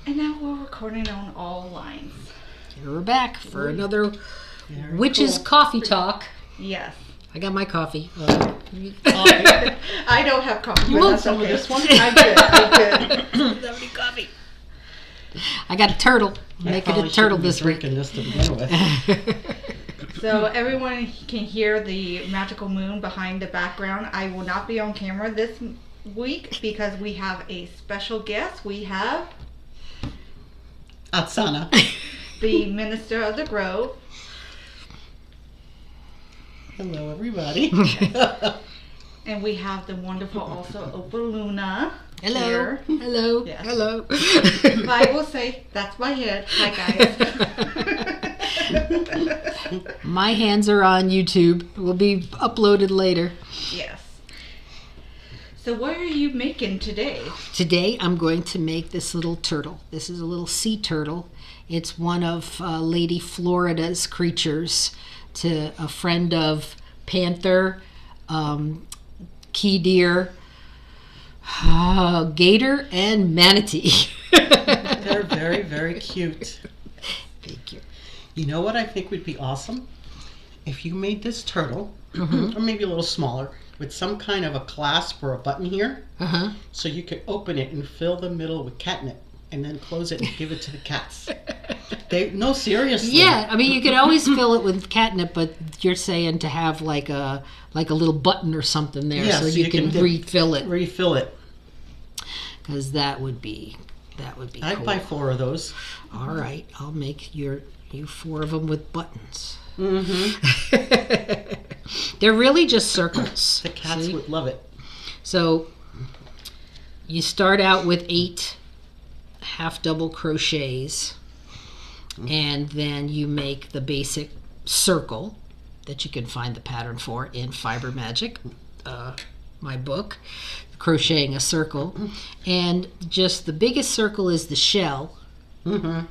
And now we're recording on all lines. Here we're back for another Very Witch's cool. Coffee Talk. Yes. I got my coffee. I don't have coffee. You but want that's some okay. of this one? I'm good. Nobody coffee. I got a turtle. I'm making a turtle this week. Drinking this to begin with. So everyone can hear the magical moon behind the background. I will not be on camera this week because we have a special guest. We have Otsana. the minister of the Grove. Hello, everybody. And we have the wonderful also Opaluna. Hello. Here. Hello. Yes. Hello. But I will say, that's my head. Hi, guys. My hands are on YouTube. It will be uploaded later. Yes. So what are you making today? Today I'm going to make this little turtle. This is a little sea turtle. It's one of Lady Florida's creatures, to a friend of panther, key deer, gator, and manatee. They're very, very cute. Thank you. You know what I think would be awesome? If you made this turtle, or maybe a little smaller, with some kind of a clasp or a button here, so you could open it and fill the middle with catnip, and then close it and give it to the cats. No, seriously. Yeah, I mean you could always fill it with catnip, but you're saying to have like a little button or something there, Yeah, so you can refill it, Refill it. because that would be I'd cool. buy 4 of those. All right, I'll make you 4 of them with buttons. They're really just circles. The cats see? would love it. So you start out with 8 half double crochets, and then you make the basic circle that you can find the pattern for in Fiber Magic, my book, Crocheting a Circle. And just the biggest circle is the shell, and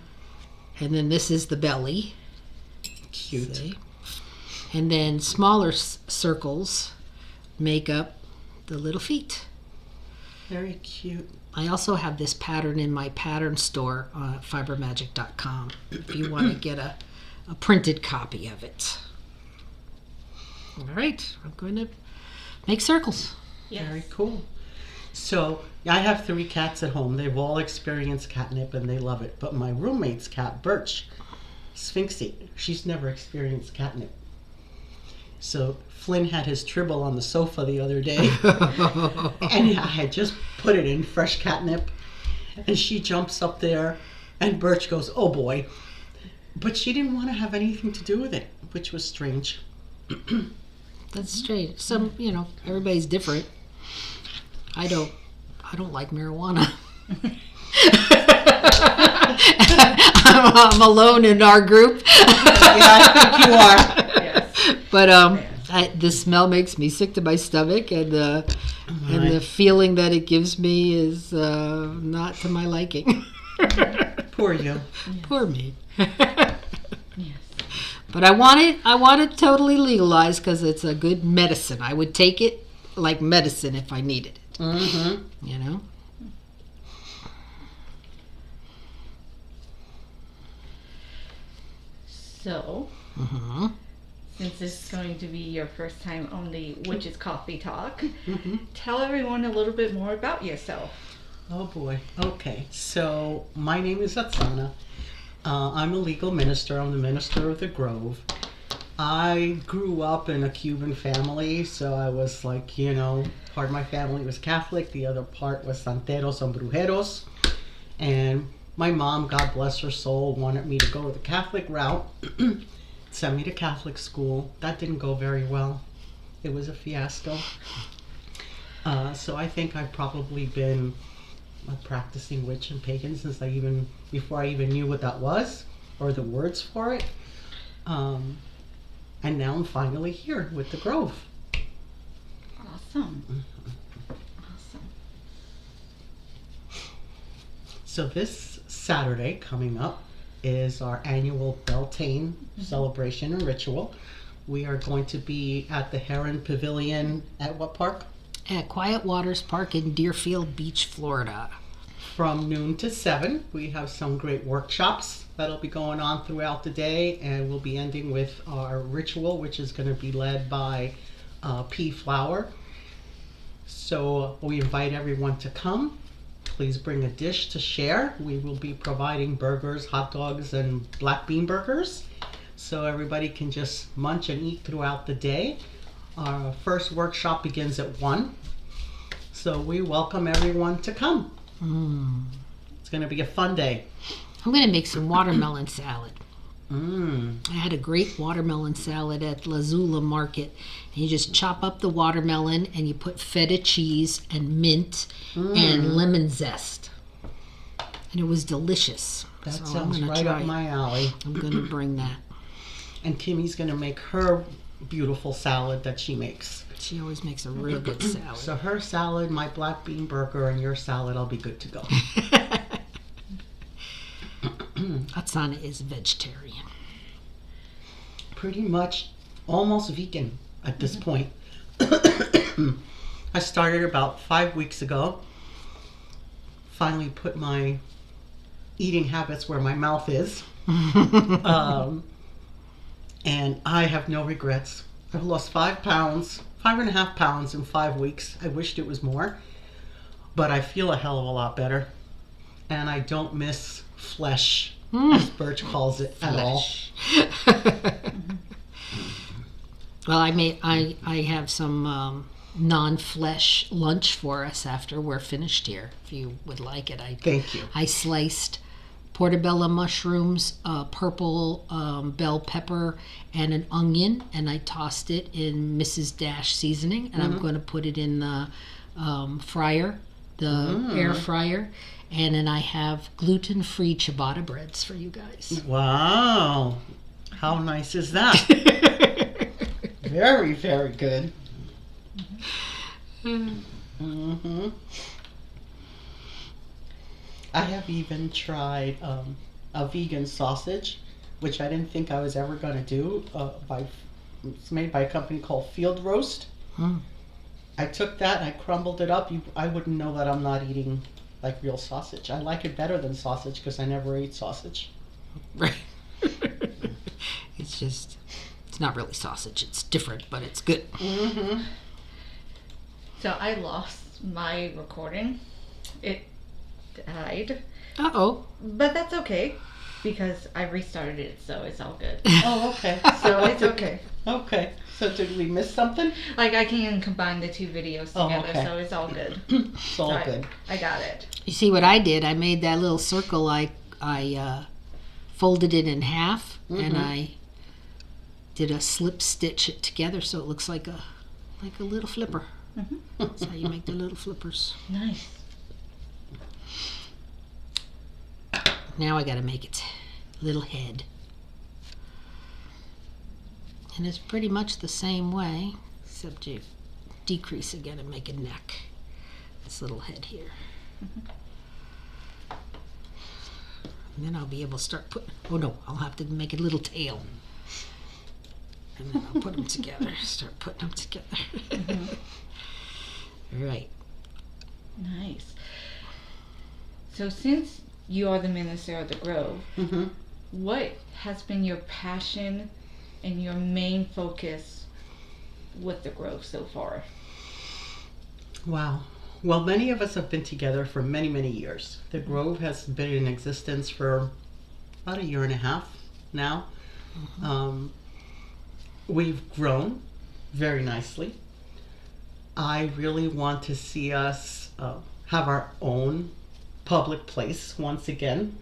then this is the belly. Cute. See? And then smaller circles make up the little feet. Very cute. I also have this pattern in my pattern store on fibermagic.com if you want to get a printed copy of it. All right, I'm going to make circles. Yes. Very cool. So I have 3 cats at home. They've all experienced catnip and they love it. But my roommate's cat, Birch, Sphinxie, she's never experienced catnip. So Flynn had his tribble on the sofa the other day, and I had just put it in fresh catnip, and she jumps up there, and Birch goes, "Oh boy," but she didn't want to have anything to do with it, which was strange. That's strange. Some, everybody's different. I don't like marijuana. I'm alone in our group. Yeah, I think you are. Yes. But the smell makes me sick to my stomach, and the feeling that it gives me is not to my liking. Poor you. Poor me. Yes. But I want it totally legalized because it's a good medicine. I would take it like medicine if I needed it. Mm-hmm. So, since this is going to be your first time on the Witch's Coffee Talk, tell everyone a little bit more about yourself. Oh boy. Okay. So my name is Otsana. I'm a legal minister. I'm the minister of the Grove. I grew up in a Cuban family, so I was like, part of my family was Catholic, the other part was Santeros and Brujeros. And my mom, God bless her soul, wanted me to go the Catholic route, sent me to Catholic school. That didn't go very well. It was a fiasco. So I think I've probably been a practicing witch and pagan since before I even knew what that was or the words for it. And now I'm finally here with the Grove. Awesome. Awesome. So this Saturday coming up is our annual Beltane celebration and ritual. We are going to be at the Heron Pavilion at what park? At Quiet Waters Park in Deerfield Beach, Florida. From noon to 7, we have some great workshops that'll be going on throughout the day, and we'll be ending with our ritual, which is going to be led by Pea Flower. So we invite everyone to come. Please bring a dish to share. We will be providing burgers, hot dogs, and black bean burgers, so everybody can just munch and eat throughout the day. Our first workshop begins at 1, so we welcome everyone to come. It's going to be a fun day. I'm going to make some watermelon salad. Mm. I had a great watermelon salad at Lazula Market. And you just chop up the watermelon and you put feta cheese and mint and lemon zest. And it was delicious. That So sounds I'm gonna right try up it. my alley. I'm going to bring that. And Kimmy's going to make her beautiful salad that she makes. She always makes a real good salad. So her salad, my black bean burger, and your salad, I'll be good to go. Otsana is vegetarian. Pretty much almost vegan at this point. I started about 5 weeks ago. Finally put my eating habits where my mouth is. And I have no regrets. I've lost 5 pounds, 5.5 pounds in 5 weeks. I wished it was more, but I feel a hell of a lot better. And I don't miss flesh, as Birch calls it, at all. Well, I have some non-flesh lunch for us after we're finished here. If you would like it, Thank you. I sliced portobello mushrooms, purple bell pepper, and an onion, and I tossed it in Mrs. Dash seasoning, and I'm going to put it in the fryer, the air fryer, and then I have gluten-free ciabatta breads for you guys. Wow. How nice is that? Very, very good. Mm-hmm. I have even tried a vegan sausage, which I didn't think I was ever going to do. It's made by a company called Field Roast. I took that and I crumbled it up. I wouldn't know that I'm not eating like real sausage. I like it better than sausage because I never ate sausage. Right. It's not really sausage. It's different, but it's good. Mm-hmm. So I lost my recording. It died. Uh-oh. But that's okay because I restarted it, so it's all good. Oh, okay. So it's okay. Okay. So did we miss something? Like I can combine the 2 videos Oh, together, okay. so it's all good. It's all So good. I got it. You see what I did? I made that little circle. I folded it in half, and I did a slip stitch it together so it looks like a little flipper. That's how you make the little flippers. Nice. Now I got to make its little head. And it's pretty much the same way, except you decrease again and make a neck. This little head here. And then I'll be able to start putting, oh no, I'll have to make a little tail. And then I'll put them together, start putting them together. Right. Nice. So since you are the minister of the Grove, what has been your passion and your main focus with the Grove so far? Wow. Well, many of us have been together for many, many years. The Grove has been in existence for about 1.5 years now. We've grown very nicely. I really want to see us have our own public place once again,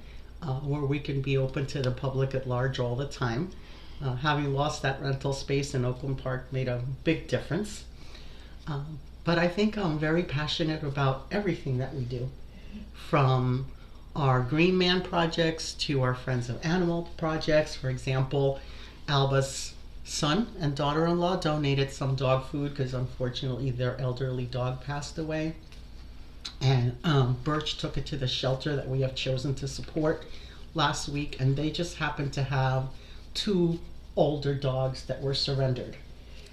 where we can be open to the public at large all the time. Having lost that rental space in Oakland Park made a big difference. But I think I'm very passionate about everything that we do, from our Green Man projects to our Friends of Animal projects. For example, Alba's son and daughter-in-law donated some dog food because unfortunately their elderly dog passed away. And Birch took it to the shelter that we have chosen to support last week, and they just happened to have 2 older dogs that were surrendered.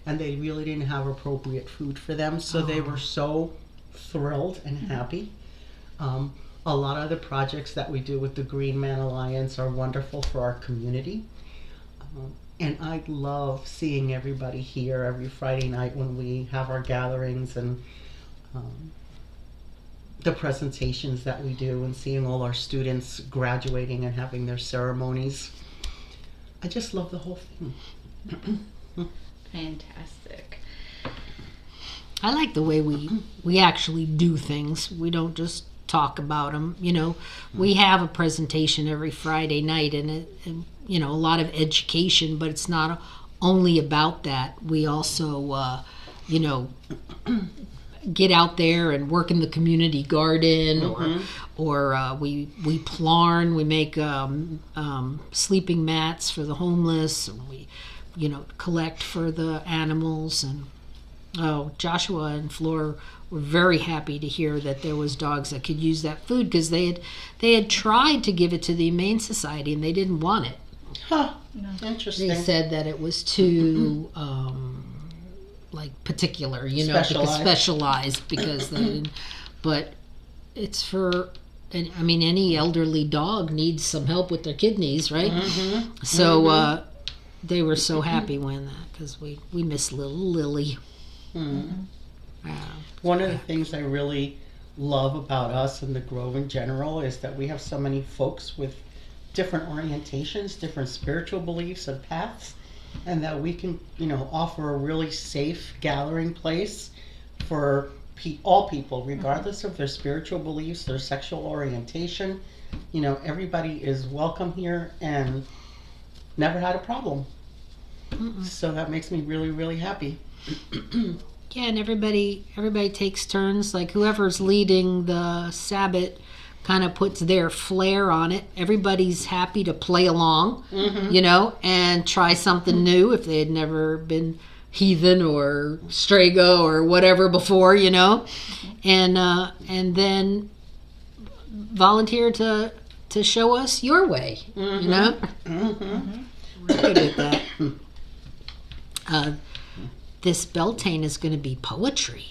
And they really didn't have appropriate food for them, so they were so thrilled and happy. A A lot of the projects that we do with the Green Man Alliance are wonderful for our community. And I love seeing everybody here every Friday night when we have our gatherings, and the presentations that we do, and seeing all our students graduating and having their ceremonies. I just love the whole thing. Fantastic. I like the way we actually do things. We don't just talk about them. You know, we have a presentation every Friday night, and you know, a lot of education, but it's not only about that. We also, you know, get out there and work in the community garden, or we plarn. We make sleeping mats for the homeless, and we, you know, collect for the animals. And Joshua and Flora were very happy to hear that there was dogs that could use that food, because they had tried to give it to the Humane Society and they didn't want it. Huh. No. Interesting. They said that it was too like particular, you know, specialized, because they didn't. But it's for, I mean, any elderly dog needs some help with their kidneys, right? So they were so happy when that, because we miss little Lily. One of the things I really love about us and the Grove in general is that we have so many folks with different orientations, different spiritual beliefs and paths, and that we can, you know, offer a really safe gathering place for all people, regardless of their spiritual beliefs, their sexual orientation. You know, everybody is welcome here and never had a problem. So that makes me really, really happy. Yeah, and everybody takes turns. Like whoever's leading the Sabbath kind of puts their flair on it. Everybody's happy to play along, you know, and try something new if they had never been heathen or strago or whatever before, you know, and then volunteer to show us your way, you know. We're good at that. This Beltane is going to be poetry.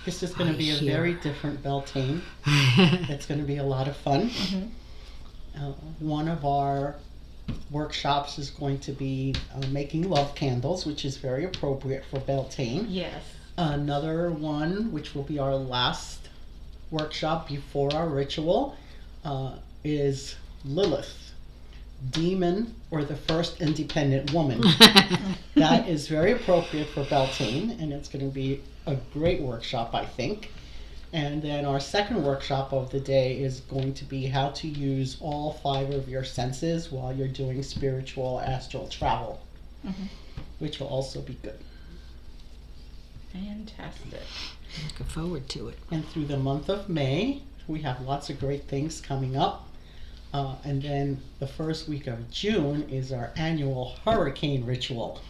This is going to be a very different Beltane. It's going to be a lot of fun. One of our workshops is going to be making love candles, which is very appropriate for Beltane. Yes. Another one, which will be our last workshop before our ritual, is Lilith, Demon, or the First Independent Woman. That is very appropriate for Beltane, and it's going to be a great workshop, I think. And then our second workshop of the day is going to be how to use all 5 of your senses while you're doing spiritual astral travel, which will also be good. Fantastic. Looking forward to it. And through the month of May, we have lots of great things coming up. And then the first week of June is our annual hurricane ritual.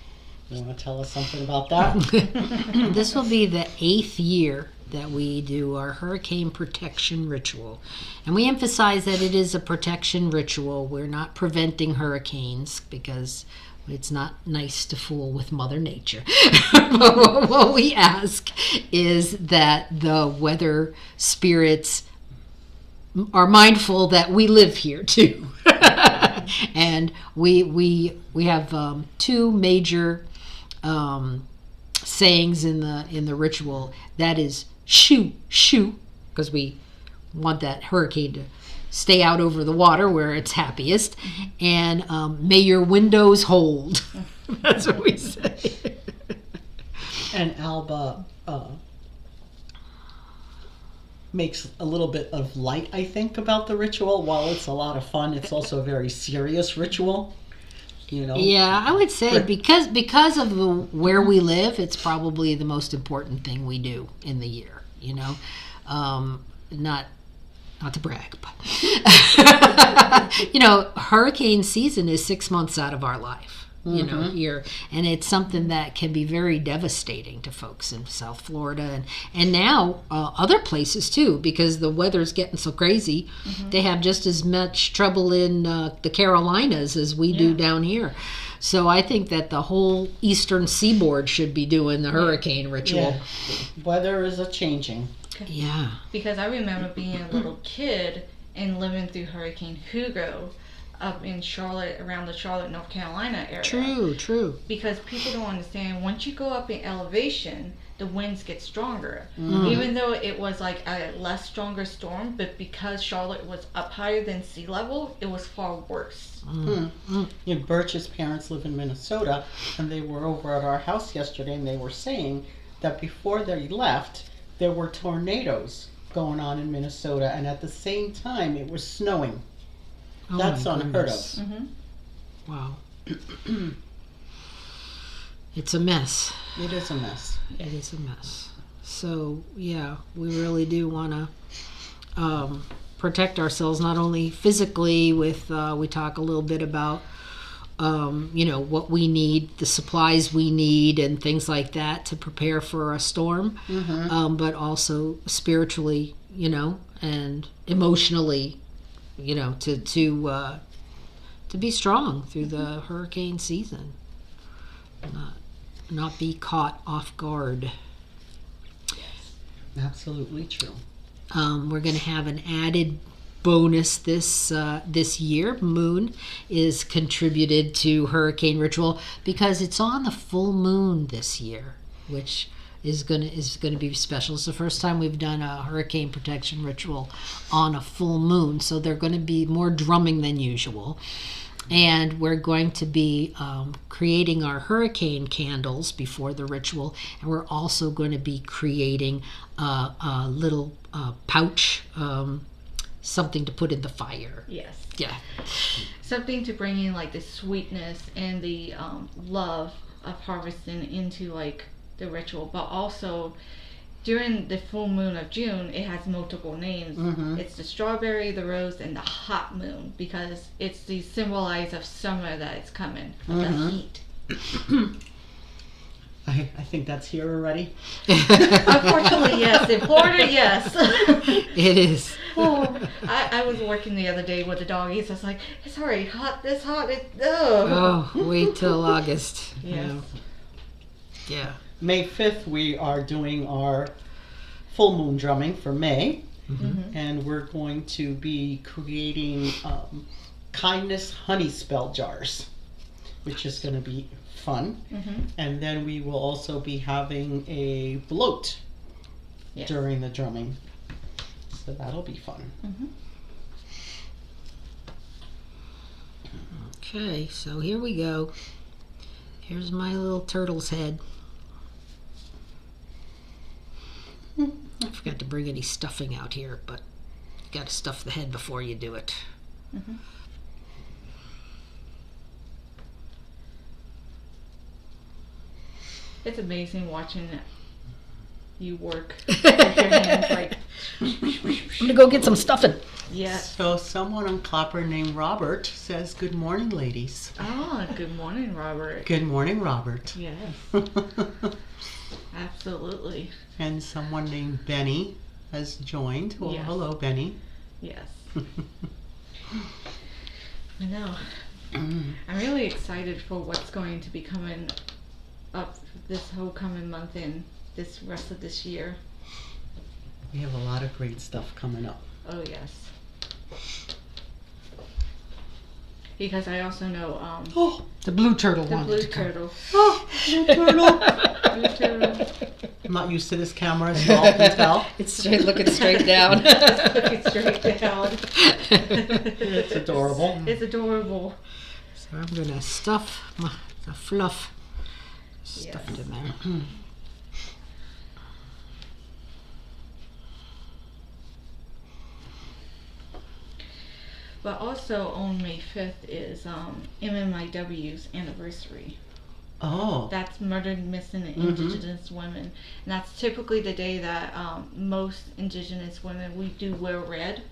You want to tell us something about that? This will be the 8th year that we do our hurricane protection ritual. And we emphasize that it is a protection ritual. We're not preventing hurricanes, because it's not nice to fool with Mother Nature. But what we ask is that the weather spirits are mindful that we live here too. And we have 2 major sayings in the ritual. That is shoo, shoo, because we want that hurricane to stay out over the water where it's happiest, and may your windows hold. That's what we say. And Alba makes a little bit of light, I think, about the ritual. While it's a lot of fun, it's also a very serious ritual. You know? Yeah, I would say because of where we live, it's probably the most important thing we do in the year. You know, not to brag, but you know, hurricane season is 6 months out of our life. You know, here, and it's something that can be very devastating to folks in South Florida and now other places too, because the weather's getting so crazy. They have just as much trouble in the Carolinas as we do down here. So I think that the whole eastern seaboard should be doing the hurricane ritual. Yeah. Weather is a changing. Yeah. Because I remember being a little kid and living through Hurricane Hugo up in Charlotte, around the Charlotte, North Carolina area. True. Because people don't understand, once you go up in elevation, the winds get stronger. Mm-hmm. Even though it was like a less stronger storm, but because Charlotte was up higher than sea level, it was far worse. Yeah, Birch's parents live in Minnesota, and they were over at our house yesterday, and they were saying that before they left, there were tornadoes going on in Minnesota, and at the same time, it was snowing. Oh, That's my unheard goodness. of. Mm-hmm. Wow. It's a mess. It is a mess. It is a mess. So, yeah, we really do want to protect ourselves, not only physically with, we talk a little bit about, what we need, the supplies we need and things like that to prepare for a storm, but also spiritually, and emotionally, to be strong through the hurricane season. Not be caught off guard. Absolutely true. We're going to have an added bonus this year. Moon is contributed to Hurricane Ritual because it's on the full moon this year, which is going to be special. It's the first time we've done a hurricane protection ritual on a full moon, so they're going to be more drumming than usual. And we're going to be creating our hurricane candles before the ritual. And we're also going to be creating a little pouch, something to put in the fire. Yes. Yeah. Something to bring in like the sweetness and the love of harvesting into like the ritual. But also during the full moon of June, it has multiple names. It's the strawberry, the rose, and the hot moon, because it's the symbolize of summer that it's coming, of the heat. I think that's here already. Unfortunately, yes. In Florida, yes. It is. Oh, I was working the other day with the doggies. I was like, it's already hot. This hot. Oh, wait till August. Yes. Yeah. May 5th, we are doing our full moon drumming for May. And we're going to be creating kindness honey spell jars, which is going to be fun. And then we will also be having a bloat during the drumming. So that'll be fun. Okay, so here we go. Here's my little turtle's head. I forgot to bring any stuffing out here, but you got to stuff the head before you do it. It's amazing watching you work with your hands. Like, I'm gonna go get some stuffing. yeah. So someone on Clapper named Robert says, "Good morning, ladies." Oh, good morning, Robert. Good morning, Robert. Yes, absolutely. And someone named Benny has joined. Well, Yes. hello, Benny. Yes. I know. I'm really excited for what's going to be coming up this whole coming month and this rest of this year. We have a lot of great stuff coming up. Oh yes. Because I also know Oh, The blue turtle the wanted blue to come. turtle. oh, blue turtle. Blue turtle. I'm not used to this camera, as you all can tell. It's straight, looking straight down. Looking straight down. It's adorable. It's adorable. So I'm gonna stuff the fluff. Stuff it in there. But also on May 5th is MMIW's anniversary. Oh, That's Murdered, Missing, and Indigenous Women. And that's typically the day that most Indigenous women, we do wear red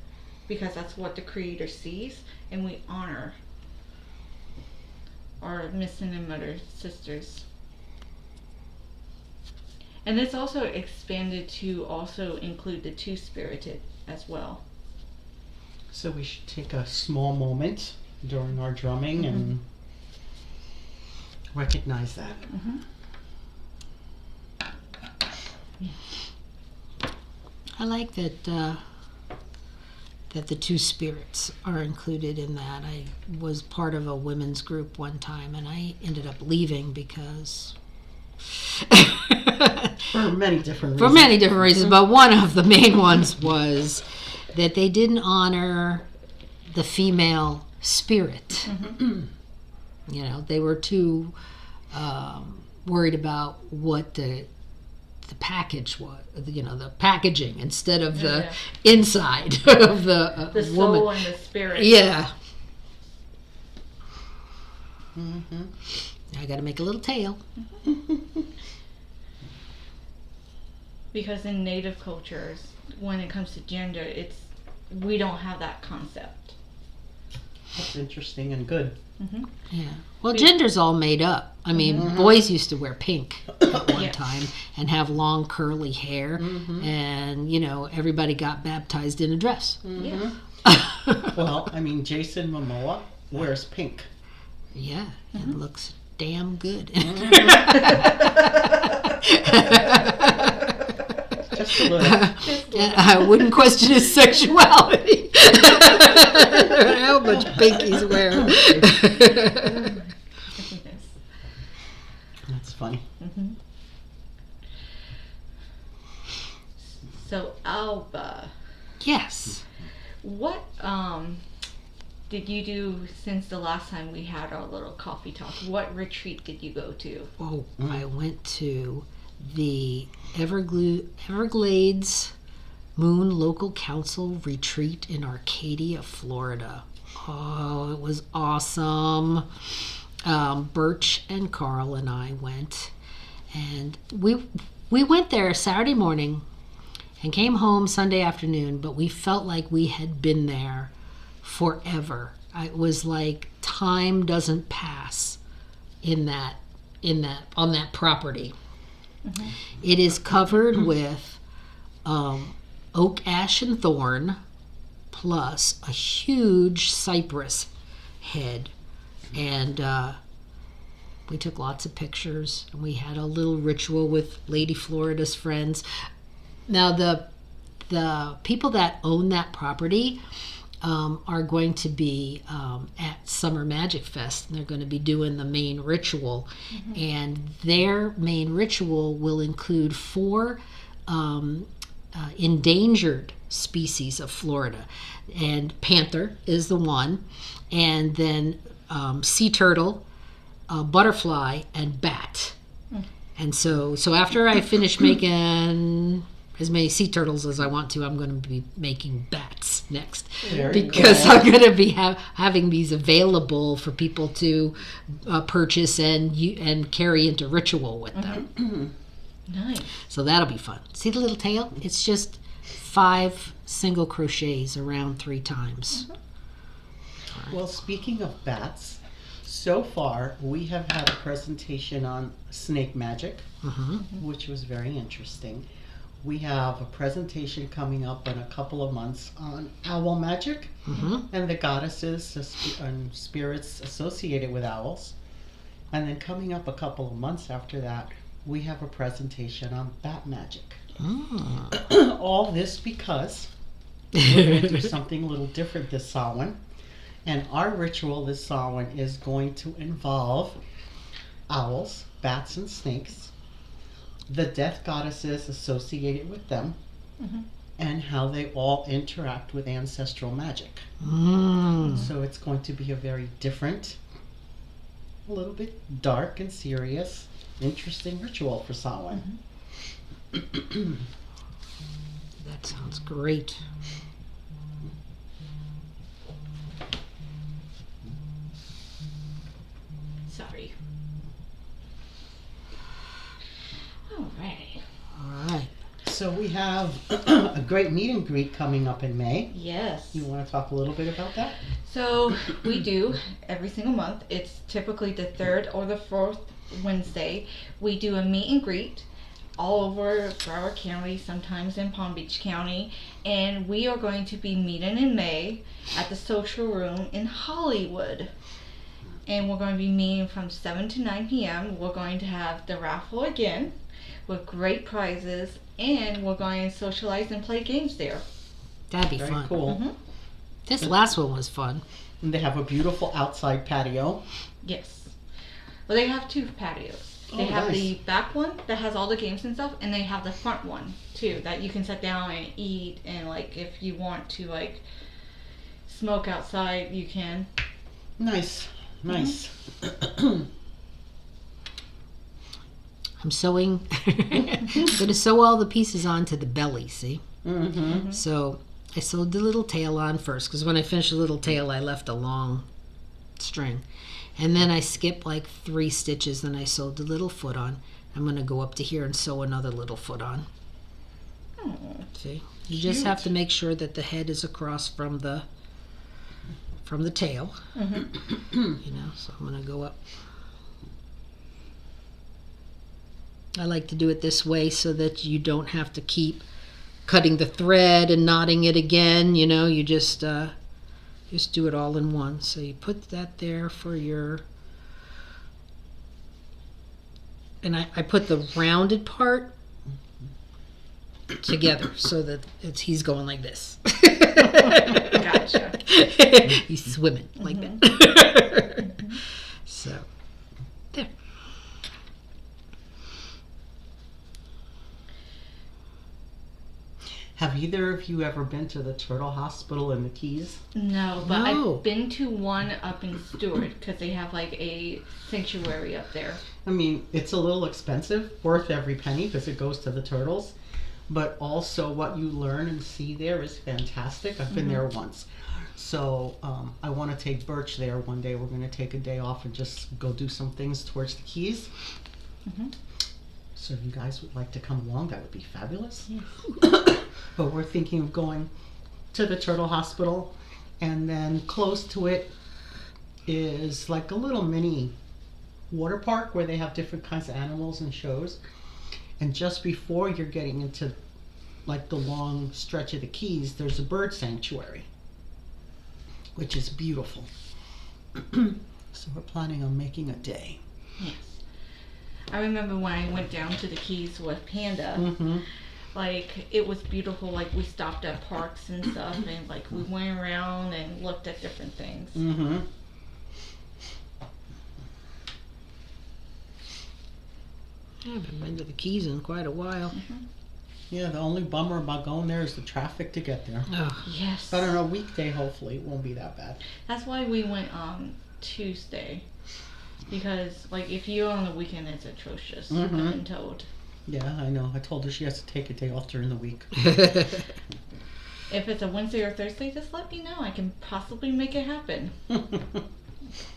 because that's what the Creator sees, and we honor our missing and murdered sisters. And it's also expanded to also include the Two-Spirited as well. so we should take a small moment during our drumming and recognize that. I like that that the two spirits are included in that. I was part of a women's group one time, and I ended up leaving because For many different reasons. for many different reasons, but one of the main ones was that they didn't honor the female spirit. You know, they were too worried about what the package was, you know, the packaging instead of the inside of the The woman. soul and the spirit. Yeah. Mm-hmm. I got to make a little tail. Because in Native cultures, when it comes to gender, we don't have that concept. That's interesting and good. Yeah. Well, gender's all made up. I mean, boys used to wear pink at one Yes. time and have long curly hair, and you know, everybody got baptized in a dress. Yes. Well, I mean, Jason Momoa wears pink. Yeah, it looks damn good. Just a little. I wouldn't question his sexuality. How much pink he's wearing. That's funny. So, Alba, Yes. what did you do since the last time we had our little coffee talk? What retreat did you go to? Oh, I went to the Everglades Moon Local Council retreat in Arcadia, Florida. Oh, it was awesome. Birch and Carl and I went, and we went there Saturday morning and came home Sunday afternoon, but we felt like we had been there forever. It was like time doesn't pass on that property. It is covered with oak, ash, and thorn, plus a huge cypress head. And we took lots of pictures, and we had a little ritual with Lady Florida's friends. Now, the people that own that property are going to be at Summer Magic Fest, and they're going to be doing the main ritual. And their main ritual will include 4 endangered species of Florida. And panther is the one, and then sea turtle, butterfly, and bat. And so after I finish making as many sea turtles as I want to, I'm going to be making bats next, because I'm going to be having these available for people to purchase and carry into ritual with them. Nice. So that'll be fun. See the little tail? It's just 5 single crochets around 3 times. Well, speaking of bats, so far we have had a presentation on snake magic, which was very interesting. We have a presentation coming up in a couple of months on owl magic and the goddesses and spirits associated with owls. And then coming up a couple of months after that, we have a presentation on bat magic. All this because we're going to do something a little different this Samhain. And our ritual this Samhain is going to involve owls, bats, and snakes, the death goddesses associated with them, and how they all interact with ancestral magic. So it's going to be a very different, a little bit dark and serious, interesting ritual for Samhain. That sounds great. Sorry. Alright. All right. So we have a great meet and greet coming up in May. Yes. You want to talk a little bit about that? So we do every single month. It's typically the 3rd or the 4th Wednesday. We do a meet and greet all over Broward County, sometimes in Palm Beach County, and we are going to be meeting in May at the Social Room in Hollywood. And we're going to be meeting from 7 to 9 p.m. We're going to have the raffle again. with great prizes, and we're going to socialize and play games there. That'd be Very fun. cool. Mm-hmm. This last one was fun. And they have a beautiful outside patio. Yes. Well, they have two patios. They have nice. the back one that has all the games and stuff, and they have the front one too that you can sit down and eat, and like if you want to like smoke outside, you can. Nice. Nice. I'm sewing. I'm gonna sew all the pieces onto the belly. See. Mm-hmm. So I sewed the little tail on first because when I finished the little tail, I left a long string. And then I skipped like 3 stitches and I sewed the little foot on. I'm going to go up to here and sew another little foot on. Oh. See? You just have to make sure that the head is across from the tail. Mm-hmm. You know, so I'm going to go up. I like to do it this way so that you don't have to keep cutting the thread and knotting it again. You know, you just do it all in one. So you put that there for your, and I put the rounded part together so that he's going like this. Gotcha. He's swimming like that. So there. Have either of you ever been to the Turtle Hospital in the Keys? No, but No. I've been to one up in Stewart because they have like a sanctuary up there. I mean, it's a little expensive, worth every penny because it goes to the turtles. But also what you learn and see there is fantastic. I've been there once. So I want to take Birch there one day. We're going to take a day off and just go do some things towards the Keys. Mm-hmm. So if you guys would like to come along, that would be fabulous. Yes. But we're thinking of going to the Turtle Hospital, and then close to it is like a little mini water park where they have different kinds of animals and shows. And just before you're getting into like the long stretch of the Keys, there's a bird sanctuary, which is beautiful. So we're planning on making a day. Yes. I remember when I went down to the Keys with Panda. Mm-hmm. Like, it was beautiful. Like, we stopped at parks and stuff, and like we went around and looked at different things. Mm-hmm. I haven't been to the Keys in quite a while. Yeah, the only bummer about going there is the traffic to get there. Oh, Yes. But on a weekday, hopefully, it won't be that bad. That's why we went on Tuesday. Because, like, if you're on the weekend, it's atrocious. I've been told. Yeah, I know. I told her she has to take a day off during the week. If it's a Wednesday or Thursday, just let me know. I can possibly make it happen.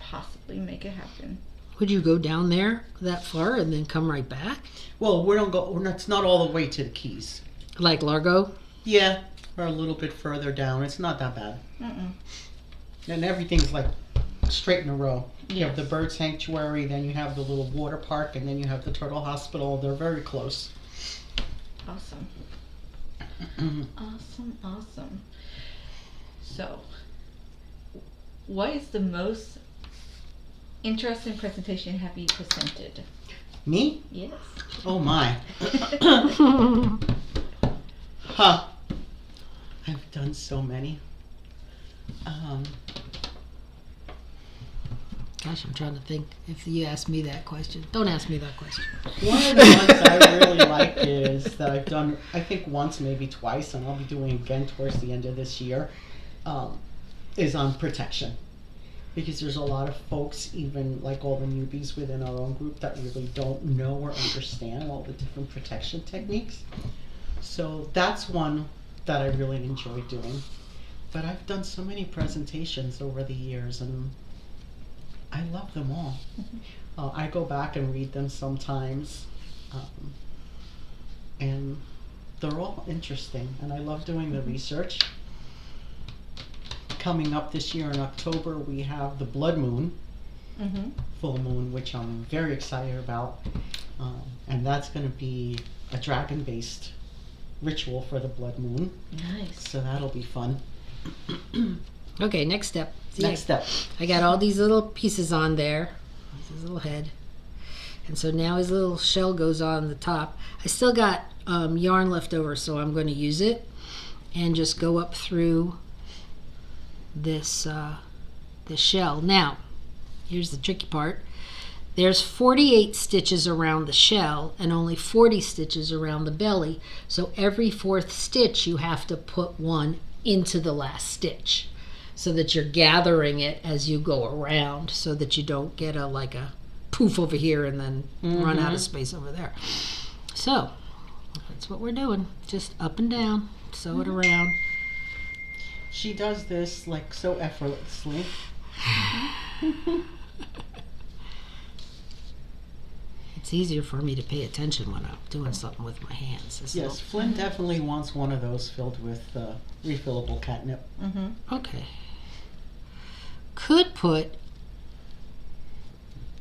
Possibly make it happen. would you go down there that far and then come right back? Well, we don't go. It's not all the way to the Keys. Like Largo? Yeah, or a little bit further down. It's not that bad. Mm-mm. And everything's like straight in a row. You have the Yes. bird sanctuary, then you have the little water park, and then you have the turtle hospital. They're very close. Awesome. Awesome. So, what is the most interesting presentation have you presented? Me? Yes. Oh my. Huh. I've done so many. Gosh, I'm trying to think if you ask me that question. Don't ask me that question. One of the ones I really like is that I've done, I think once, maybe twice, and I'll be doing again towards the end of this year, is on protection. Because there's a lot of folks, even like all the newbies within our own group, that really don't know or understand all the different protection techniques. So that's one that I really enjoy doing. But I've done so many presentations over the years, and I love them all. I go back and read them sometimes, and they're all interesting, and I love doing the research. Coming up this year in October, we have the blood moon, Mm-hmm. full moon, which I'm very excited about, and that's going to be a dragon-based ritual for the blood moon, Nice. so that'll be fun. Okay, next step. See, Next step. I got all these little pieces on there. This is a little head. And so now his little shell goes on the top. I still got yarn left over, so I'm going to use it and just go up through this shell. Now, here's the tricky part. There's 48 stitches around the shell and only 40 stitches around the belly. So every fourth stitch you have to put one into the last stitch so that you're gathering it as you go around so that you don't get like a poof over here and then run out of space over there. So that's what we're doing. Just up and down, sew it around. She does this like so effortlessly. It's easier for me to pay attention when I'm doing something with my hands. Yes, Flynn definitely wants one of those filled with refillable catnip. Okay.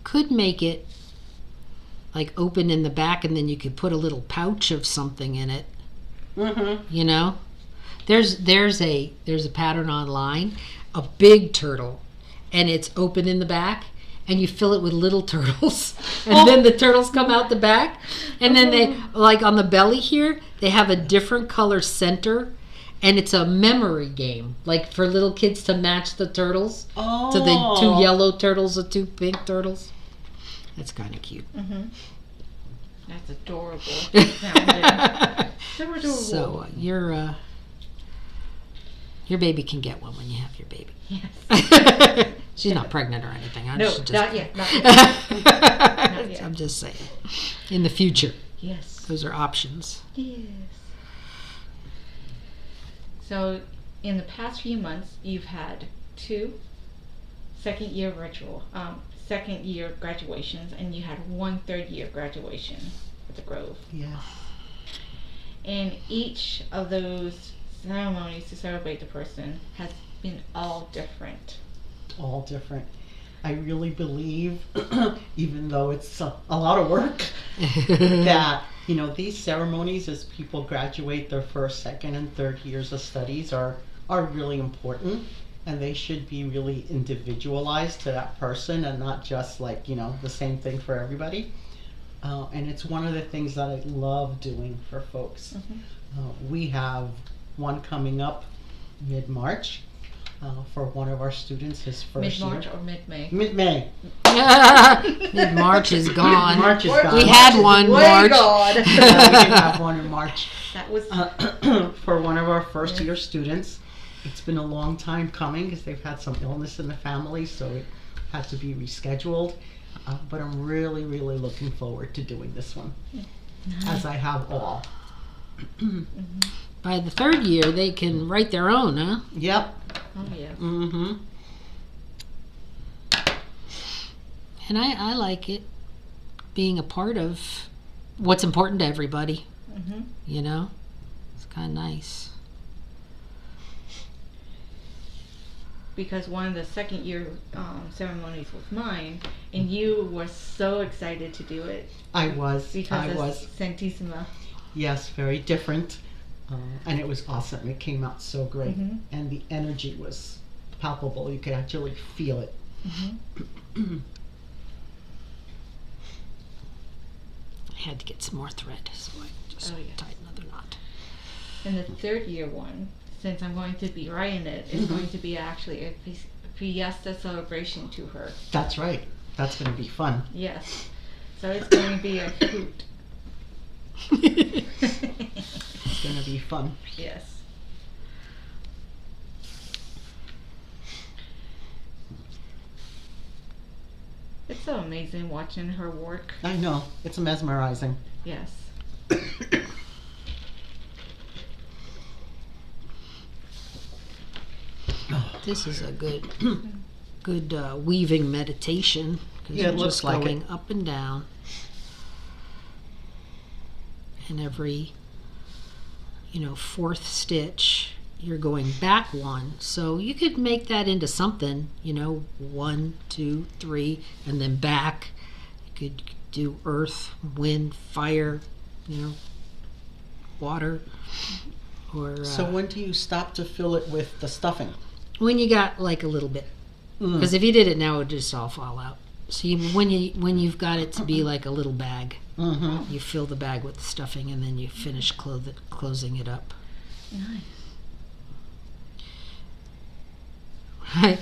Could make it like open in the back, and then you could put a little pouch of something in it. You know, there's a pattern online, a big turtle, and it's open in the back. And you fill it with little turtles, and then the turtles come out the back, and then they, like on the belly here, they have a different color center, and it's a memory game, like for little kids to match the turtles to the 2 yellow turtles or 2 pink turtles. That's kind of cute. That's adorable. So adorable. So your baby can get one when you have your baby. Yes. She's not pregnant or anything. No, not yet. Not yet. Not yet. I'm just saying. In the future. Yes. Those are options. Yes. So, in the past few months, you've had 2 second-year graduations, and you had 1 third-year graduation at the Grove. Yes. And each of those ceremonies to celebrate the person has been all different. All different. I really believe, even though it's a lot of work, that these ceremonies as people graduate their first, second, and third years of studies are really important, and they should be really individualized to that person and not just like the same thing for everybody. And it's one of the things that I love doing for folks. We have one coming up mid-March. For one of our students, his first Mid-March year. or mid-May? Mid-May. Mid-March is gone. March is gone. We had one March. Yeah, we did have one in March. That was for one of our first year students. It's been a long time coming because they've had some illness in the family, so it had to be rescheduled. But I'm really, really looking forward to doing this one, as I have all. By the third year, they can write their own, huh? Yep. Oh yeah. And I like it being a part of what's important to everybody. It's kind of nice. Because one of the second year ceremonies was mine, and you were so excited to do it. I was. Because of Santissima. Yes, very different. And it was awesome. It came out so great. And the energy was palpable. You could actually feel it. I had to get some more thread, so I just tied another knot. And the third year one, since I'm going to be writing it, is going to be actually a fiesta celebration to her. That's right. That's going to be fun. Yes. So it's going to be a hoot. It's going to be fun. Yes. It's so amazing watching her work. I know. It's mesmerizing. Yes. This is a good weaving meditation, because Yeah, it you're looks just like going it. up and down. And every fourth stitch you're going back one, so you could make that into something, 1, 2, 3, and then back. You could do earth, wind, fire, water, or So when do you stop to fill it with the stuffing? when you got like a little bit, because if you did it now it would just all fall out. So when you've got it to be like a little bag, Mm-hmm. you fill the bag with the stuffing, and then you finish closing it up. Nice.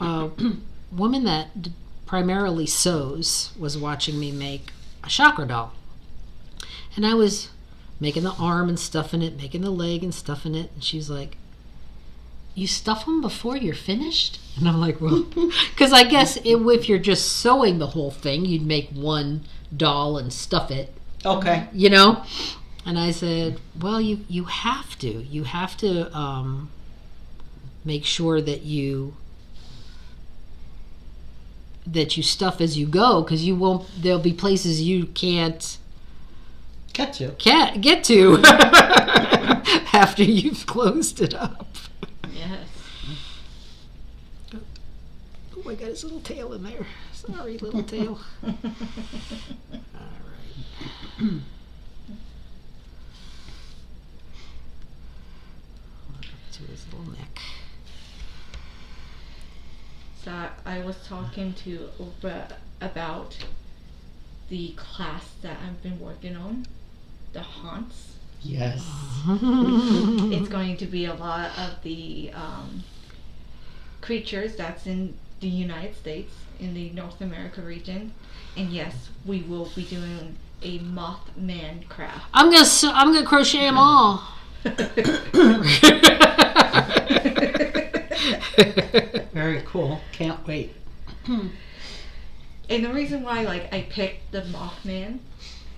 A woman that primarily sews was watching me make a chakra doll, and I was making the arm and stuffing it, making the leg and stuffing it, and she's like, "You stuff them before you're finished?" And I'm like, "Well," because I guess if you're just sewing the whole thing, you'd make one doll and stuff it, Okay. you know. And I said, "Well, you have to make sure that you stuff as you go, because you won't. There'll be places you can't get to after you've closed it up." Yes. Oh, I got his little tail in there. Sorry, little tail. All right. To his little neck. So I was talking to Oprah about the class that I've been working on, the haunts. Yes. It's going to be a lot of the creatures that's in the United States, in the North America region, and yes, we will be doing a Mothman craft. I'm gonna crochet them all. Very cool. Can't wait. And the reason why, like, I picked the Mothman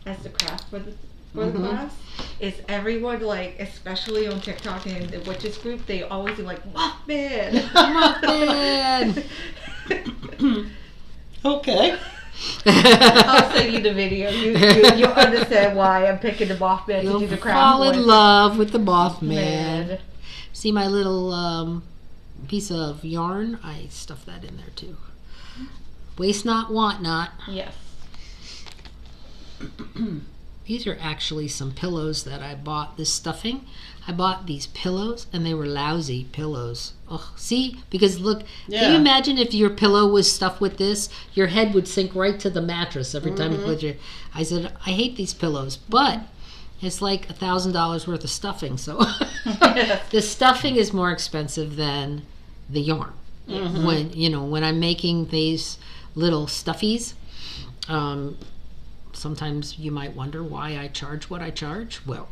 as the craft for the class is everyone, like, especially on TikTok and the witches group, they always do like Mothman. Mothman. Okay. I'll send you the video. You'll understand why I'm picking the Mothman to do You'll the craft. fall in with. love with the Mothman. Man. See my little piece of yarn? I stuffed that in there too. Waste not, want not. Yes. These are actually some pillows that I bought. This stuffing, I bought these pillows, and they were lousy pillows. Oh, see? Because look, can you imagine if your pillow was stuffed with this? Your head would sink right to the mattress every time you put your... I said, I hate these pillows, but it's like $1,000 worth of stuffing. So the stuffing is more expensive than the yarn. When I'm making these little stuffies, sometimes you might wonder why I charge what I charge. Well,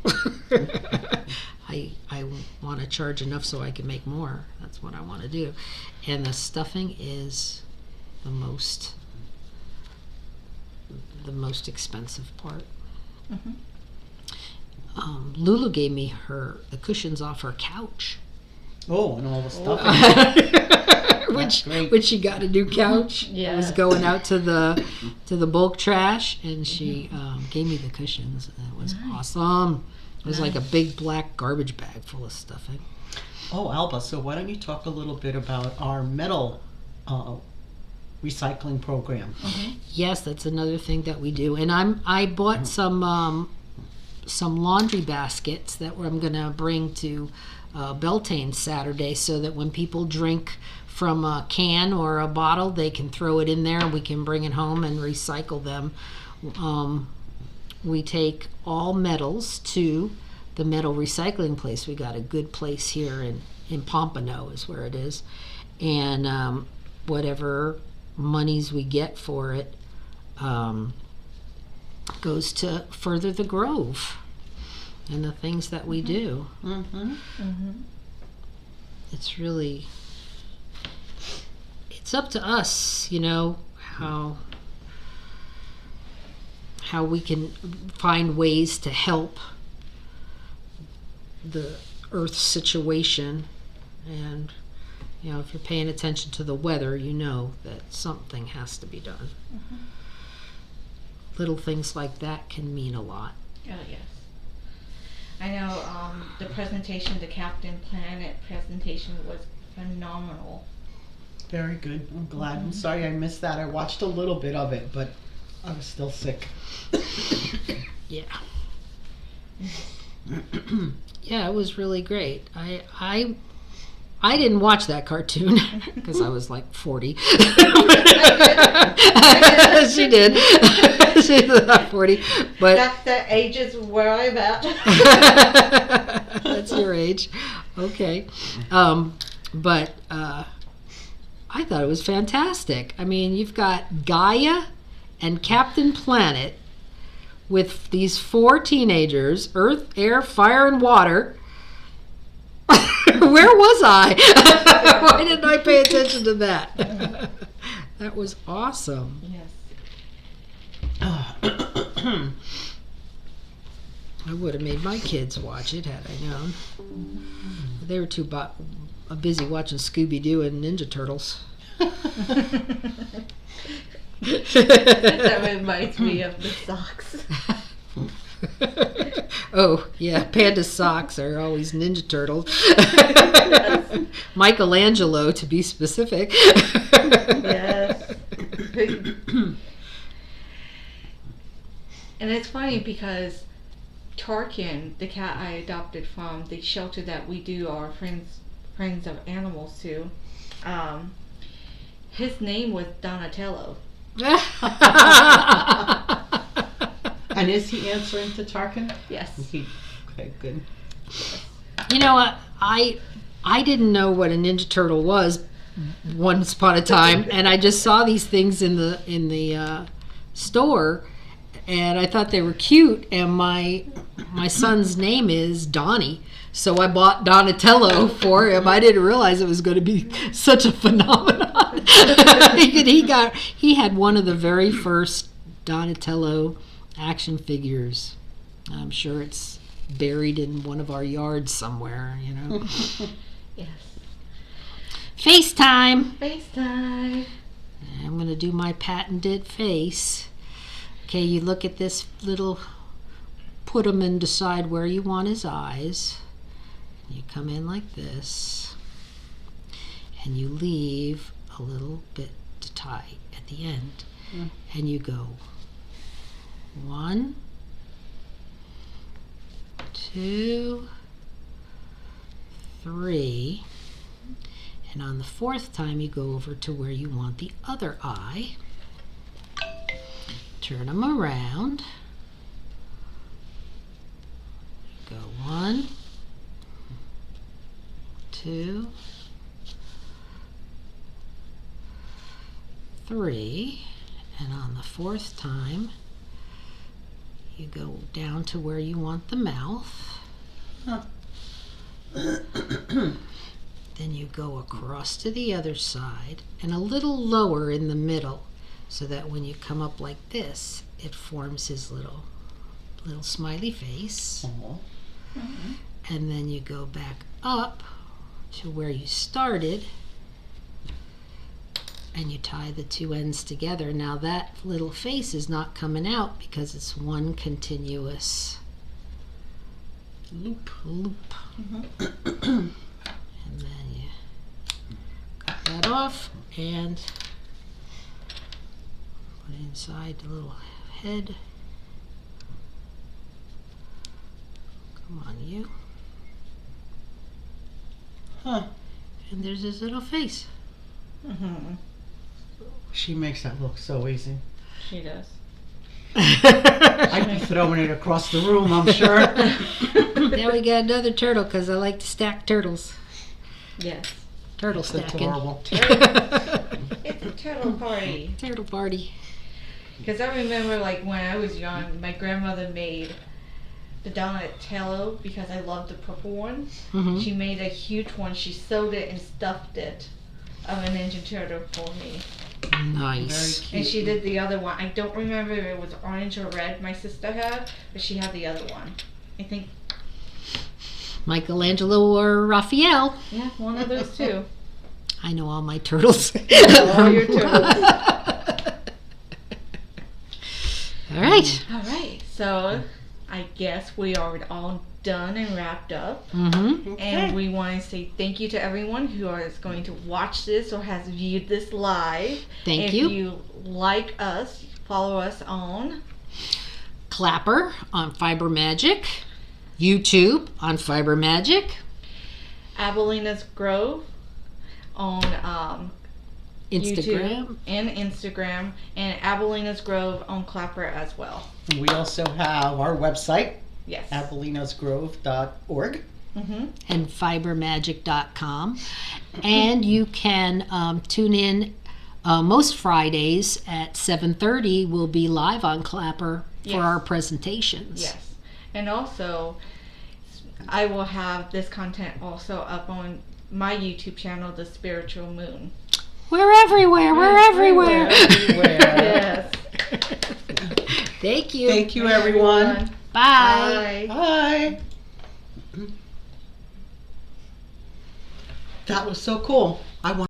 I want to charge enough so I can make more. That's what I want to do. And the stuffing is the most expensive part. Lulu gave me the cushions off her couch. Oh, and all the stuff. When she got a new couch, I was going out to the bulk trash, and she gave me the cushions, and it was awesome. It was like a big black garbage bag full of stuffing. Oh, Alba, so why don't you talk a little bit about our metal recycling program? Yes, that's another thing that we do. And I bought some laundry baskets that I'm going to bring to Beltane Saturday, so that when people drink from a can or a bottle, they can throw it in there and we can bring it home and recycle them. We take all metals to the metal recycling place. We got a good place here in Pompano is where it is. And whatever monies we get for it goes to further the Grove and the things that we do. It's really, it's up to us, how we can find ways to help the earth situation. And if you're paying attention to the weather, you know that something has to be done. Little things like that can mean a lot. Oh, yes. I know the presentation, the Captain Planet presentation, was phenomenal. Very good. I'm glad. I'm sorry I missed that. I watched a little bit of it, but I was still sick. Yeah. Yeah, it was really great. I I didn't watch that cartoon because I was like 40. She did. She's about 40. But That's the ages where I'm at. that's your age. Okay. But I thought it was fantastic. I mean, you've got Gaia and Captain Planet with these 4 teenagers, Earth, Air, Fire, and Water. Where was I? Why didn't I pay attention to that? That was awesome. Yes. I would have made my kids watch it had I known. They were too busy watching Scooby-Doo and Ninja Turtles. That reminds me of the socks. Oh, yeah, panda socks are always Ninja Turtles. Michelangelo, to be specific. Yes. And it's funny because Tarkin, the cat I adopted from the shelter that we do our friends of animals to, his name was Donatello. And is he answering to Tarkin? Yes. Okay, good. You know what? I didn't know what a Ninja Turtle was once upon a time, and I just saw these things in the store, and I thought they were cute. And my son's name is Donnie, so I bought Donatello for him. I didn't realize it was going to be such a phenomenon. He had one of the very first Donatello action figures. I'm sure it's buried in one of our yards somewhere, you know. Yes. FaceTime. FaceTime. I'm going to do my patented face. Okay, you look at this little, put him and decide where you want his eyes. You come in like this, and you leave a little bit to tie at the end, and you go 1, 2, 3, and on the 4th time you go over to where you want the other eye. Turn them around. Go 1, 2, 3, and on the 4th time you go down to where you want the mouth. Then you go across to the other side and a little lower in the middle, so that when you come up like this, it forms his little smiley face. And then you go back up to where you started, and you tie the 2 ends together. Now that little face is not coming out because it's one continuous loop. And then you cut that off and put it inside the little head. Come on, you. And there's his little face. She makes that look so easy. She does. I'd be throwing it across the room, I'm sure. Now we got another turtle because I like to stack turtles. Yes. Turtle It's stacking. adorable. It's a turtle party. Turtle party. Because I remember, like, when I was young, my grandmother made the Donatello because I loved the purple one. Mm-hmm. She made a huge one. She sewed it and stuffed it of a Ninja Turtle for me. Nice. Very cute. And she did the other one. I don't remember if it was orange or red my sister had, but she had the other one. I think, Michelangelo or Raphael. yeah, one of those two. I know all my turtles. All your turtles. All right. All right, so I guess we are all done and wrapped up. Mm-hmm. And we want to say thank you to everyone who is going to watch this or has viewed this live. Thank you. If you like us, follow us on Clapper on Fiber Magic. YouTube on Fiber Magic. Abilina's Grove on Instagram. YouTube and Instagram, and Abilina's Grove on Clapper as well. And we also have our website, Yes. abelinasgrove.org. And fibermagic.com. And you can tune in most Fridays at 7:30. We'll be live on Clapper for Yes. our presentations. Yes. And also, I will have this content also up on my YouTube channel, The Spiritual Moon. We're everywhere. We're everywhere. Yes. Thank you. Thank you, everyone. Bye. Bye. That was so cool. I want